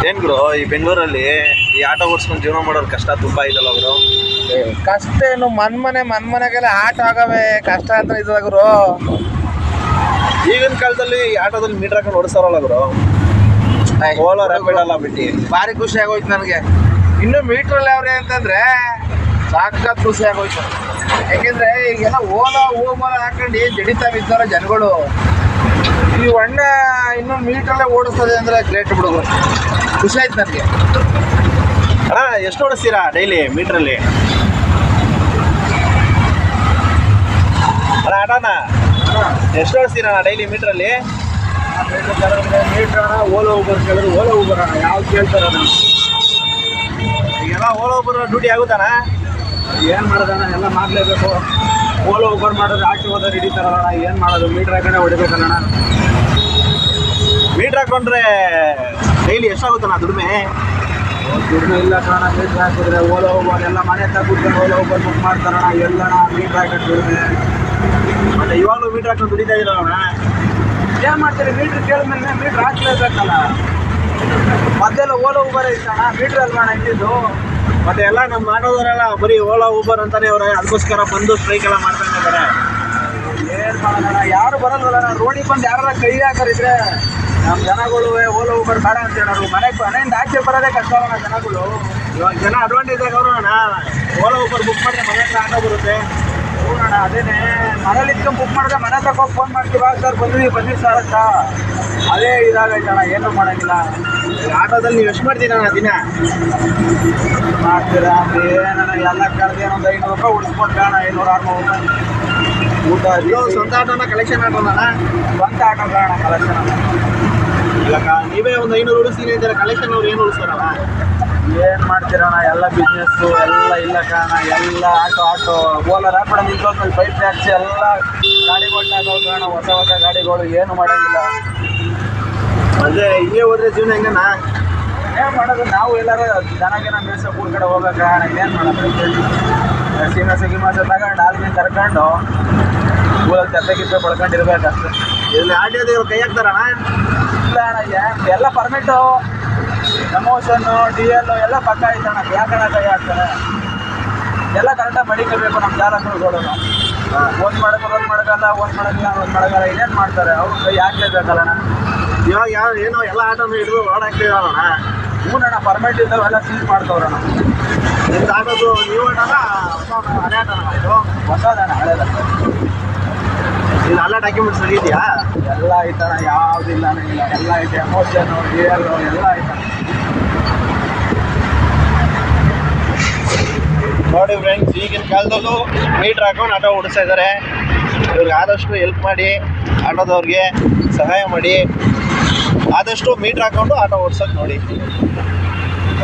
ಏನ್ ಗುರು ಈ ಬೆಂಗಳೂರಲ್ಲಿ ಈ ಆಟೋ ಓಡಿಸ್ಕೊಂಡು ಜೀವನ ಮಾಡೋರು ಕಷ್ಟ ತುಂಬಾ ಇದಲ್ಲ ಅವರು. ಕಷ್ಟ ಏನು ಮನ್ಮನೆಗೆಲ್ಲ ಆಟೋ ಆಗವೆ ಕಷ್ಟ ಅಂತ ಇದ್ದ ಗುರು. ಈಗಿನ ಕಾಲದಲ್ಲಿ ಈ ಆಟೋದಲ್ಲಿ ಮೀಟರ್ ಹಾಕೊಂಡು ಓಡಿಸ್ತಾರಲ್ಲ ಗುರು, ಓಲಾ ರ್ಯಾಪಿಡ್ ಎಲ್ಲ ಬಿಟ್ಟು ಭಾರಿ ಖುಷಿ ಆಗೋಯ್ತು ನನಗೆ. ಇನ್ನು ಮೀಟ್ರಲ್ಲಿ ಅವ್ರೆ ಅಂತಂದ್ರೆ ಸಾಕ್ಷಾತ್ ಖುಷಿ ಆಗೋಯ್ತು. ಯಾಕೆಂದ್ರೆ ಈಗೆಲ್ಲ ಓಲಾ ಓಮಲ ಹಾಕೊಂಡು ಜಡಿತಾ ಬಿದ್ದಾರ ಜನಗಳು. ಈ ಅಣ್ಣ ಇನ್ನು ಮೀಟ್ರಲ್ಲೇ ಓಡಿಸ್ತದೆ ಅಂದ್ರೆ ಗ್ರೇಟ್ ಬಿಡುಗರು. ಖುಷಿ ಆಯ್ತು ನನಗೆ. ಅಣ್ಣ ಎಷ್ಟು ಓಡಿಸ್ತೀರಾ ಡೈಲಿ ಮೀಟ್ರಲ್ಲಿ? ಅಣ್ಣ ಆಟೋನ ಎಷ್ಟು ಓಡಿಸ್ತೀರಾ ಡೈಲಿ ಮೀಟ್ರಲ್ಲಿ? ಮೀಟ್ರ್ ಅಣ್ಣ ಓಲಾ ಊಬರ್ ಕೇಳಿದ್ರು ಓಲಾ ಊಬರ್ ಅಣ್ಣ ಯಾವ್ದು ಕೇಳ್ತಾರ ಈಗೆಲ್ಲ ಓಲಾ ಊಬರ್ ಡ್ಯೂಟಿ ಆಗುತ್ತಾನ? ಏನು ಮಾಡೋದಣ್ಣ, ಎಲ್ಲ ಮಾಡಲೇಬೇಕು. ಓಲಾ ಊಬರ್ ಮಾಡಿದ್ರೆ ಆಟೋ ಹೋದ್ರೆ ಹಿಡಿತಾರಲ್ಲ, ಏನು ಮಾಡೋದು, ಮೀಟ್ರ್ ಹಾಕೊಂಡೆ ಹೊಡಿಬೇಕಲ್ಲಣ್ಣ. ಮೀಟ್ರ್ ಹಾಕೊಂಡ್ರೆ ಡೈಲಿ ಎಷ್ಟಾಗುತ್ತಣ್ಣ ದುಡಿಮೆ? ದುಡ್ಡು ಇಲ್ಲ ಕಣ. ಮೀಟ್ರ್ ಹಾಕಿದ್ರೆ ಓಲಾ ಊಬರ್ ಎಲ್ಲ ಮನೆ ತಗೊಂಡು ಓಲಾ ಊಬರ್ ಬುಕ್ ಮಾಡ್ತಾರಣ್ಣ. ಎಲ್ಲಣ್ಣ ಮೀಟ್ರ್ ಹಾಕೊಂಡು ದುಡಿಮೆ. ಮತ್ತೆ ಇವಾಗಲೂ ಮೀಟ್ರ್ ಹಾಕೊಂಡು ದುಡಿತಾ ಇದ್ದಾರಣ್ಣ. ಏನು ಮಾಡ್ತೀರಿ, ಮೀಟ್ರ್ ಕೇಳಿದ್ಮೇಲೆ ಮೀಟ್ರ್ ಹಾಕ್ಲೇಬೇಕಲ್ಲ. ಮೊದಲೆಲ್ಲ ಓಲಾ ಊಬರ್ ಇತ್ತಣ್ಣ, ಮೀಟ್ರ್ ಅಲ್ವಣ ಇದ್ದಿದ್ದು. ಮತ್ತೆ ಎಲ್ಲ ನಮ್ಮ ಆಟೋದವರೆಲ್ಲ ಬರೀ ಓಲಾ ಊಬರ್ ಅಂತಾನೆ ಅವ್ರೆ, ಅದಕ್ಕೋಸ್ಕರ ಬಂದು ಸ್ಟ್ರೈಕ್ ಎಲ್ಲ ಮಾಡ್ತಾ ಇದ್ದಾರೆ. ಏನು ಮಾಡೋಣ, ಯಾರು ಬರಲ್ವಲ್ಲ. ನಾನು ರೋಡಿಗೆ ಬಂದು ಯಾರ ಕೈ ಹಾಕರಿದ್ರೆ ನಮ್ಮ ಜನಗಳು ಓಲಾ ಊಬರ್ ಬೇಡ ಅಂತ ಹೇಳೋರು. ಮನೆಯಿಂದ ಆಚೆ ಬರೋದೇ ಕಷ್ಟ ಅಲ್ಲ ಜನಗಳು. ಇವಾಗ ಜನ ಅಡ್ವಾಂಟೇಜ್ ಆಗೋರು ಅಣ್ಣ, ಓಲಾ ಊಬರ್ ಬುಕ್ ಮಾಡಿದ್ರೆ ಮನೆ ಹತ್ರ ಆಟೋ ಬರುತ್ತೆ. ನೋಡೋಣ, ಅದೇನೆ ಮನೇಲಿ ಇಟ್ಕೊಂಡು ಬುಕ್ ಮಾಡಿದ್ರೆ ಮನೆ ತಕ್ಕ ಹೋಗಿ ಫೋನ್ ಮಾಡ್ತೀವಿ, ಸರ್ ಬಂದ್ವಿ ಸರ್ ಅಂತ. ಅದೇ ಇದಾಗೈತಣ್ಣ, ಏನೂ ಮಾಡೋಂಗಿಲ್ಲ. ಆಟೋದಲ್ಲಿ ನೀವು ಎಷ್ಟು ಮಾಡ್ತೀರ ಅಣ್ಣ ದಿನ? ಮಾಡ್ತೀರಾ ಏನಣ್ಣ, ಎಲ್ಲ ಕಳೆದ ಒಂದು 500 ರೂಪಾಯಿ ಉಳಿಸ್ಕೊಟ್ರೆ ಅಣ್ಣ, 500-600 ರೂಪಾಯಿ ಊಟ. ಇದು ಸ್ವಂತ ಆಟೋನ ಕಲೆಕ್ಷನ್ ಆಟೋನ? ಸ್ವಂತ ಆಟೋ ಅಣ್ಣ, ಕಲೆಕ್ಷನ್. ಇವಾಗ ನೀವೇ ಒಂದು 500 ಉಳಿಸ್ತೀನಿ ಅಂತಾರೆ, ಕಲೆಕ್ಷನ್ ಅವ್ರು ಏನು ಉಳಿಸ್ತಾರಲ್ಲ? ಏನು ಮಾಡ್ತೀರಣ್ಣ, ಎಲ್ಲ ಬಿಸ್ನೆಸ್ಸು ಎಲ್ಲ ಇಲ್ಲ ಕಾರಣ. ಎಲ್ಲ ಆಟೋ ಓಲಾ ರ್ಯಾಪಿಡ್ ನಿಂತೋದ್ಮೇಲೆ ಬೈಕ್ ಟ್ಯಾಕ್ಸಿ ಎಲ್ಲ ಗಾಡಿಗಳು ಕಾರಣ, ಹೊಸ ಗಾಡಿಗಳು. ಏನು ಮಾಡೋಂಗಿಲ್ಲ. ಅದೇ ಹಿಂಗೆ ಹೋದ್ರೆ ಜೀವನ ಹೆಂಗಣ್ಣ? ಏನು ಮಾಡೋದು, ನಾವು ಎಲ್ಲರೂ ಜನಗೇನ ಮೇಸಕ್ಕೆ ಊರ ಕಡೆ ಹೋಗ್ಬೇಕಣ್ಣ. ಏನು ಮಾಡೋದು, ಸೀಮೆ ತಗೊಂಡು ಹಾಲಿನ ಕರ್ಕೊಂಡು ಊರಲ್ಲಿ ತೆಪ್ಪೆ ಬಳ್ಕೊಂಡಿರ್ಬೇಕಷ್ಟೆ. ಇಲ್ಲಿ ಆಟೋದವ್ರು ಕೈ ಹಾಕ್ತಾರಣ್ಣ? ಇಲ್ಲ ಅಣ್ಣ, ಎಲ್ಲ ಪರ್ಮಿಟು, ಪ್ರಮೋಷನ್ನು, DL ಎಲ್ಲ ಪಕ್ಕ ಐತಣ್ಣ. ಯಾಕಣ್ಣ ಕೈ ಹಾಕ್ತಾರೆ? ಎಲ್ಲ ಕರೆಕ್ಟಾಗಿ ಬಡಿಕಬೇಕು ನಮ್ಮ ಚಾಲಕರುಗಳು. ಒಂದು ಮಾಡೋಕ್ಕಲ್ಲ, ಒಂದು ಮಾಡೋಕ್ಕಲ್ಲ, ಇನ್ನೇನು ಮಾಡ್ತಾರೆ ಅವರು? ಕೈ ಹಾಕ್ಲೇಬೇಕಲ್ಲಣ್ಣ. ಇವಾಗ ಏನೋ ಎಲ್ಲ ಆಟೋನು ಹಿಡಿದು ರೋಡ್ ಹಾಕ್ತಿದಾರಣ್ಣ. ಹೂನಣ್ಣ, ಪರ್ಮಿಟ್ ಇದ್ದಾವೆಲ್ಲ ಸೀಸ್ ಮಾಡ್ತವ್ರಣ್ಣ. ನಿಮ್ದು ಆಟೋದು ನೀವು ಆಟೋನ ಹಳೆ ಆಟೋನ? ಇದು ಹೊಸದಣ್ಣ, ಹಳೇದ. ಇದು ಎಲ್ಲ ಡಾಕ್ಯುಮೆಂಟ್ಸ್ ರೆಡಿ ಇದೆಯಾ? ಎಲ್ಲ ಐತಣ್ಣ, ಯಾವುದಿಲ್ಲ ಇಲ್ಲ, ಎಲ್ಲ ಐತೆ. ಎಮೋಷನ್ನು, DL ಎಲ್ಲ ಐತಣ್ಣ. ನೋಡಿ ಫ್ರೆಂಡ್ಸ್, ಈಗಿನ ಕಾಲದಲ್ಲೂ ಮೀಟ್ರ್ ಹಾಕೊಂಡು ಆಟೋ ಓಡಿಸ್ತಾ ಇದ್ದಾರೆ. ಇವ್ರಿಗೆ ಆದಷ್ಟು ಹೆಲ್ಪ್ ಮಾಡಿ, ಆಟೋದವ್ರಿಗೆ ಸಹಾಯ ಮಾಡಿ, ಆದಷ್ಟು ಮೀಟ್ರ್ ಹಾಕೊಂಡು ಆಟೋ ಓಡಿಸೋಕೆ ನೋಡಿ.